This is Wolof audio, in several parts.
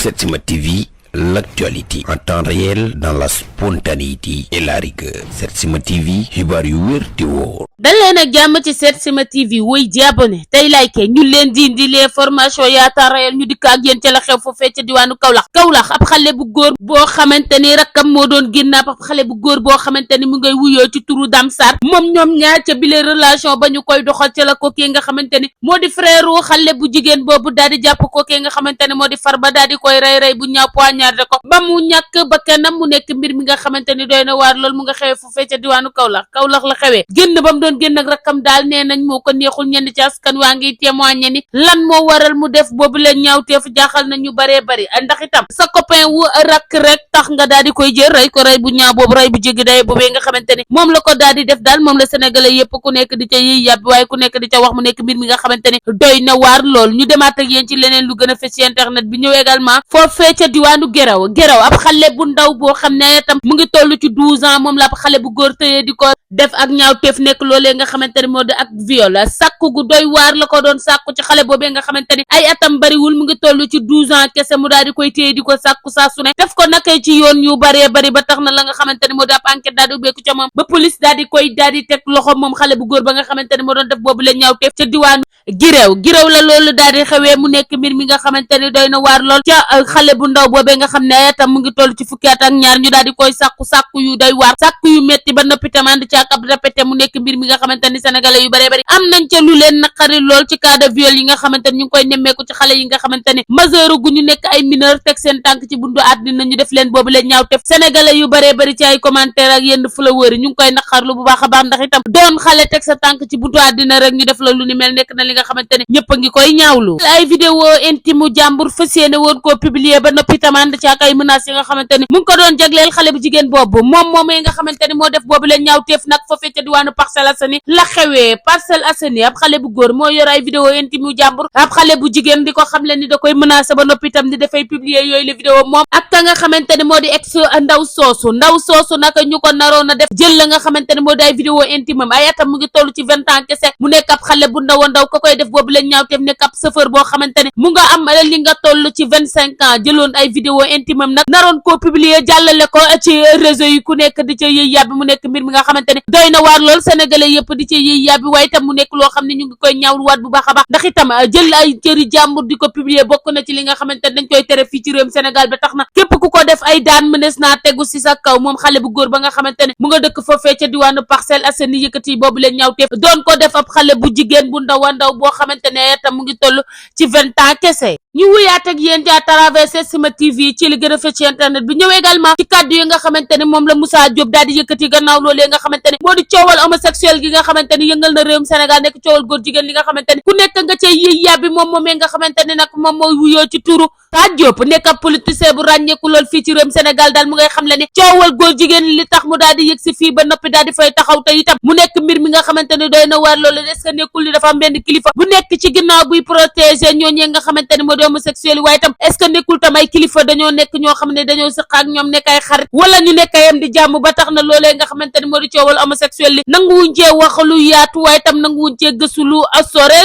Setsima TV, l'actualité en temps réel dans la spontanéité et la rigueur. Setsima TV, xibaar yu wér te wóor. dal leen ak jàmm ci Setsima TV woy di abonné tey like ñu leen di indi les informations yaa temps réel ñu dikk ak yéen ca la xew foofee ca diwaanu Kaolack ab xale bu góor boo xamante ni rakkam moo doon génn ab xale bu góor boo xamante ni mu ngay wuyoo ci turu Dame Sarr moom ñoom ñaar ca bile relation ba ñu koy doxal ca la kookee nga xamante ni moo di frère wu xale bu jigéen boobu daal di jàpp kookee nga xamante ni moo di Farba daal di koy rey bu ñaaw poignardé ko ba mu ñàkk bakkanam mu nekk mbir mi nga xamante ni doy na waar lool mu nga xewee foofee ca diwaanu Kaolack la xewee génn ba mu doon génn ak rakkam daal nee nañ moo ko neexul ñenn ci askan waa ngi témoigné ni lan moo waral mu def boobu leen ñaawteef jaaxal na ñu baree bari ndax itam sa copain wu rakk rek tax nga daal di koy jël rey ko rey bu ñaaw boobu rey bu jéggi day boobee nga xamante ni moom la ko daal di def daal moom la sénégalais yépp ku nekk di ca yiy yàbbi waaye ku nekk di ca wax mu nekk mbir mi nga xamante ni doy na waar lool ñu demaat ak yéen ci leneen lu gën a fës ci internet bi ñëw également foofee ca diwaanu Geraw ab xale bu ndaw boo xam ne itam mu ngi toll ci 12 ans moom la ab xale bu góor tëyee di ko def ak ñaawteef nekk loolee nga xamante ni moo di ak viol sàkku gu doy waar la ko doon sàkku ci xale boobee nga xamante ni ay atam bariwul mu ngi toll ci 12 ans kese mu daal di koy téye di ko sàkku saa su ne def ko nakay ci yoon yu baree bari ba tax na la nga xamante ni moo di ab enquête daal di ubbeeku ca moom ba police daal di koy daal di teg loxo moom xale bu góor ba nga xamante ni moo doon def boobu leen ñaawteef ca diwaanu Geraw la loolu daal di xewee mu nekk mbir mi nga xamante ni doy na waar lool ca xale bu ndaw boobee nga xam ne ay atam mu ngi toll ci fukki at ak ñaar ñu daal di koy sàkku yu doy waar sàkku yu metti ba noppi tamand ci ak ab répété mu nekk mbir mi nga xamante ni sénégalais yu baree bari am nañ ca lu leen naqari lool ci cas de viol yi nga xamante ni ñu ngi koy nemmeeku ci xale yi nga xamante ni majeur gu ñu nekk ay mineur teg seen tànk ci bundu àddina ñu def leen boobu leen ñaawteef sénégalais yu baree bari ci ay commentaire ak yenn followers yi ñu ngi koy naqarlu bu baax a baax ndax itam doon xale teg sa tànk ci bundu àddina rek ñu def la lu ni mel nekk na li nga xamante ni ñëpp a ngi koy ñaawlu ay vidéo intime jàmbur fas yéene woon koo publier ba noppi tamand ci ak ay menaces yi nga xamante ni mu ngi ko doon jagleel xale bu jigéen boobu moom moomee nga xamante ni moo def boobu leen ñaawteef nag foofee ca diwaanu Parcelles Assainies la xewee Parcelles Assainies ab xale bu góor moo yor ay vidéo intime yu jàmbur ab xale bu jigéen di ko xamle ni da koy menacer ba noppi itam ni dafay publier yooyu la vidéo moom ak ka nga xamante ni moo di ex ndaw soosu nag ñu ko naroon a def jël la nga xamante ni moo di ay vidéo intime am ay atam mu ngi toll ci 20 ans kese mu nekk ab xale bu ndaw ko koy def boobu leen ñaawteef nekk ab chauffeur boo xamante ni mu nga am li nga toll ci 25 ans jëloon ay vidéo intime am nag naroon koo publier jàllale ko ci réseau yi ku nekk di ca yëy yàbbi mu nekk mbir mi nga xamante ni doy na waar lool sénégalais yëpp di ca yëy yàbbi waaye itam mu nekk loo xam ne ñu ngi koy ñaawluwaat bu baax a baax ndax itam jël ay cëri jàmbur di ko publier bokk na ci li nga xamante ni dañ koy tere fii ci réewum Sénégal ba tax na képp ku ko def ay daan mënees naa tegu si sa kaw moom xale bu góor ba nga xamante ne mu nga dëkk foofee ca diwaanu Parcelles Assainies yëkkati boobu leen ñaawteef doon ko def ab xale bu jigéen bu ndaw boo xamante ne itam mu ngi toll ci 20 ans kese ñu wuyaat ak yéen ci à travers Setsima TV ci li gën a fës ci internet bi ñëw également ci kàddu yi nga xamante ne moom la Moussa Diop daal di yëkkati gannaaw loolee nga xamante ne moo di coowal homosexuel gi nga xamante ni yëngal na réewum Sénégal nekk coowal góor jigéen li nga xamante ni ku nekk nga cay yëy yàbbi moom moomee nga xamante ni nag moom mooy wuyoo ci turu Moussa Diop nekk ab politicien bu ràññeeku lool fii ci réewum Sénégal daal mu ngay xam le ni coowal góor jigéen li tax mu daal di yëg si fii ba noppi daal di fay taxaw te itam mu nekk mbir mi nga xamante ni doy na waar loolu est-ce que nekkul ni dafa am benn kilifa bu nekk ci ginnaaw buy protéger ñooñee nga xamante ni moo di homosexuel yi waaye itam est-ce que nekkul tam ay kilifa dañoo nekk ñoo xam ne dañoo sëq ak ñoom nekk ay xarit wala ñu nekk ayam di jàmm ba tax na loolee nga xamante ni moo di coowal homosexuel li nanguwuñ cee wax lu yaatu waaye itam nanguwuñ cee gëstu lu sore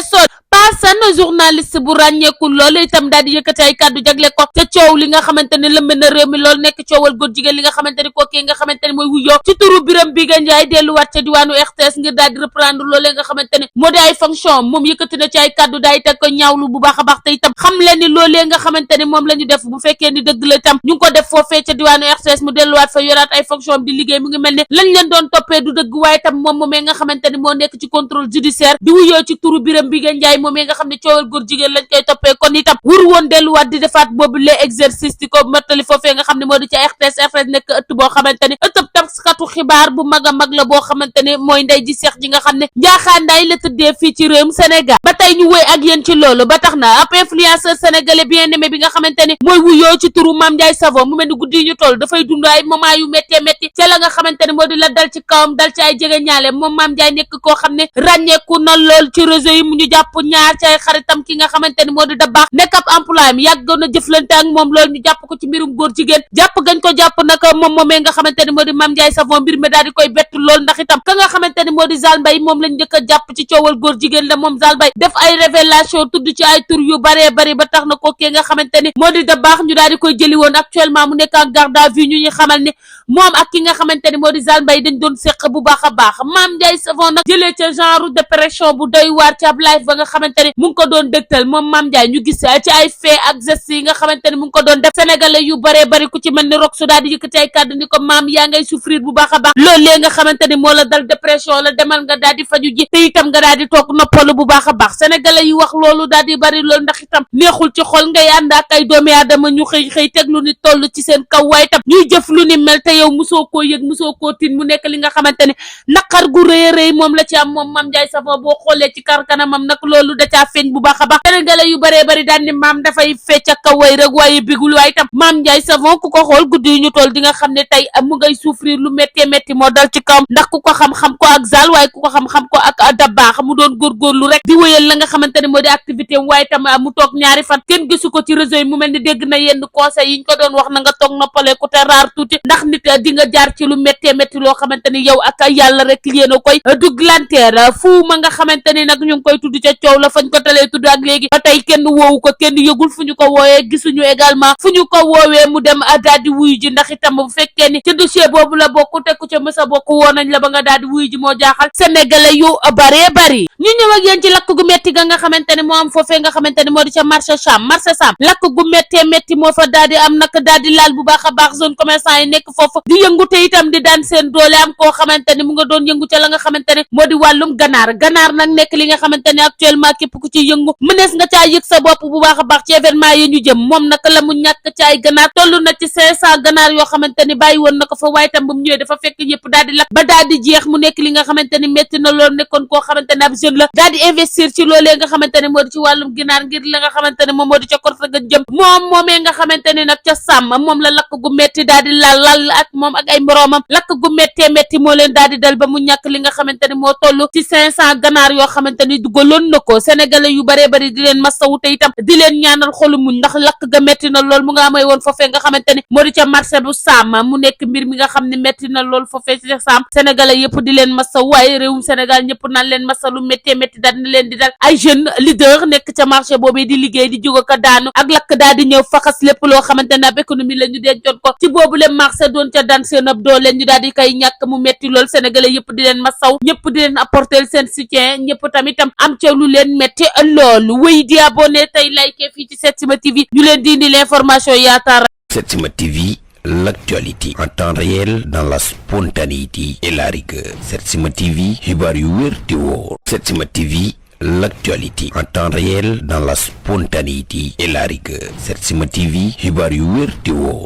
Paasan journaliste bu ràññeeku loolu itam daal di yëkkati ay kàddu jagle ko ca coow li nga xamante ne lëmbe na réew mi loolu nekk coowal góor jigéen li nga xamante ni kookee nga xamante ni mooy wuyoo ci turu Birame Biga Ndiaye delluwaat ca diwaanu RTS ngir daal di reprendre loolee nga xamante ne moo di ay fonction moom yëkkati na ci ay kàddu daay teg ko ñaawlu bu baax a baax te itam xam leen ni loolee nga xamante ni moom la ñu def bu fekkee ni dëgg la itam ñu ngi ko def foofee ca diwaanu RTS mu delluwaat fa yoraat ay fonction di liggéey mu ngi mel ne lañ leen doon toppee du dëgg waaye itam moom moomee nga xamante ni moo nekk ci contrôle judiciaire di wuyoo ci turu Birame Biga Ndiaye moomee nga xam ne coowal góor jigéen lañ koy toppee kon itam wur woon delluwaat di defaat boobu les exercice di ko mottali foofee nga xam ne moo di ca RTS nekk ëtt boo xamante ni ëttëb taskatu xibaar bu mag a mag la boo xamante ne mooy ndey ji seex ji nga xam ne njaaxaandaay la tëddee fii ci réewum Sénégal ba tey ñu wéy ak yéen ci loolu ba tax na ab influenceur sénégalais bien aimé bi nga xamante ni mooy wuyoo ci turu Mame Ndiaye Savon mu mel ni guddi yi ñu toll dafay dund ay moment yu métti ca la nga xamante ne moo di la dal ci kawam dal ci ay jege ñaale moom Mame Ndiaye nekk koo xam ne ràññeeku na lool ci réseau yi mu ñu jàpp ñaar ci ay xaritam ki nga xamante ni moo di Dabakh nekk ab employé am yàggoon na jëflante ak moom loolu ñu jàpp ko ci mbirum góor jigéen jàpp gañ ko jàpp nag moom moomee nga xamante ni moo di Mame Ndiaye Savon mbir mi daal di koy bett lool ndax itam ka nga xamante ni moo di Zale Mbaye moom lañ njëkk a jàpp ci coowal góor jigéen la moom Zale Mbaye def ay révélation tudd ci ay tur yu baree bari ba tax na ko kii nga xamante ni moo di Dabakh ñu daal di koy jëli woon actuellement mu nekk en garde à vue ñu ñuy xamal ni moom ak ki nga xamante ni moo di Zale Mbaye dañ doon séq bu baax a baax Mame Ndiaye Savon nag jëlee ca genre dépression bu doy waar ci ab live ba nga xamante ni mu ngi ko doon dëgtal moom Mame Ndiaye ñu gis ci ay fait ak gestes yi nga xamante ni mu ngi ko doon def sénégalais yu baree bari ku ci mel ni Rox su daal di yëkkati ay kàddu ni ko maam yaa ngay souffrir bu baax a baax loolu lee nga xamante ni moo la dal dépression la demal nga daal di faju ji te itam nga daal di toog noppalu bu baax a baax sénégalais yi wax loolu daal di bari loolu ndax itam neexul ci xol ngay ànd ak ay doomi aadama ñu xëy teg lu ni toll ci seen kaw waaye itam ñuy jëf lu ni mel te yow musoo koo yëg musoo koo tin mu nekk li nga xamante ni naqar gu rëy a rëy moom la ci am moom Mame Ndiaye Savon boo xoolee ci kar kanamam nag loolu da caa feeñ bu baax a baax sénégalais yu baree bari daan ni maam dafay fecc ak way rek waaye bigul waaye itam Mame Ndiaye Savon ku ko xool guddi yu ñu toll di nga xam ne tey mu ngay souffrir lu métti métti moo dal ci kawam ndax ku ko xam-xam ko ak Zale waaye ku ko xam-xam ko ak Dabakh mu doon góorgóorlu rek di wéyal la nga xamante ne moo di activité am waaye tam mu toog ñaari fan kenn gisu ko ci réseau yi mu mel ni dégg na yenn conseils yi ñu ko doon wax na nga toog noppalee ku te raar tuuti ndax nit di nga jaar ci lu méttee métti loo xamante ni yow ak yàlla rek yéen a koy duglanteer fu ma nga xamante ni nag ñu ngi koy tudd ca coow la fañ ko talee tudd ak léegi ba tey kenn woowu ko kenn yëgul fu ñu ko woowee gisuñu également fu ñu ko woowee mu dem daal di wuyu ji ndax itam bu fekkee ni ci dossier boobu la bokk te ku ca mës a bokk woo nañ la ba nga daal di wuyu ji moo jaaxal sénégalais yu baree bari ñu ñëw ak yéen ci lakk gu metti ga nga xamante ne moo am foofee nga xamante ne moo di ca marché Sam lakk gu méttee métti moo fa daal di am nag daal di laal bu baax a baax zone commerçant yi nekk foofu di yëngu te itam di daan seen doole am koo xamante ni mu nga doon yëngu ca la nga xamante ne moo di wàllum ganaar nag nekk li nga xamante ne actuellement képp ku ci yëngu mënees nga caa yëg sa bopp bu baax a baax ci événement yi ñu jëm moom nag la mu ñàkk ci ay ganaar toll na ci 500 ganaar yoo xamante ni bàyyi woon na ko fa waaye tam ba mu ñëwee dafa fekk yëpp daal di lakk ba daal di jeex mu nekk li nga xamante ni métti na loolu nekkoon koo xamante ne ab jeune la daal di investir ci loolee nga xamante ne moo di ci wàllum ginaar ngir la nga xamante ne moom moo di ca korte ga jëm moomee nga xamante ni nag ca sàmm moom la lakk gu métti daal di lal ak moom ak ay moroomam lakk gu méttee métti moo leen daal di dal ba mu ñàkk li nga xamante ni moo toll ci 500 ganaar yoo xamante ni dugaloon na ko sénégalais yu baree bari di leen masawu te itam di leen ñaanal xolu muñ ndax lakk ga métti na lool mu nga amay woon foofee nga xamante ni moo di ca marché bu Sam mu nekk mbir mi nga xam ne métti na lool foofee ci Sam sénégalais yëpp di leen masawu waaye réewum Sénégal ñëpp naan leen masalu méttee métti daal di leen di dal ay jeune leader nekk ca marché boobu di liggéey di jóg ko daanu ak lakk daal di ñëw faxas lépp loo xamante ne ab économie la ñu dencoon ko ci boobu le marché doon ca daan seen ab doole ñu daal di koy ñàkk mu métti lool sénégalais yëpp di leen masaw ñëpp di leen apporter seen soutien ñëpp tamitam am ca lu leen métti loolu wéy di abonné tey like fii ci Setsima TV ñu leen di indi l'information yaataar. Setsima TV, l'actualité en temps réel dans la spontanéité et la rigueur. Setsima TV, xibaar yu wér te wóor. Setsima TV, l'actualité en temps réel dans la spontanéité et la rigueur. Setsima TV, xibaar yu wér te wóor.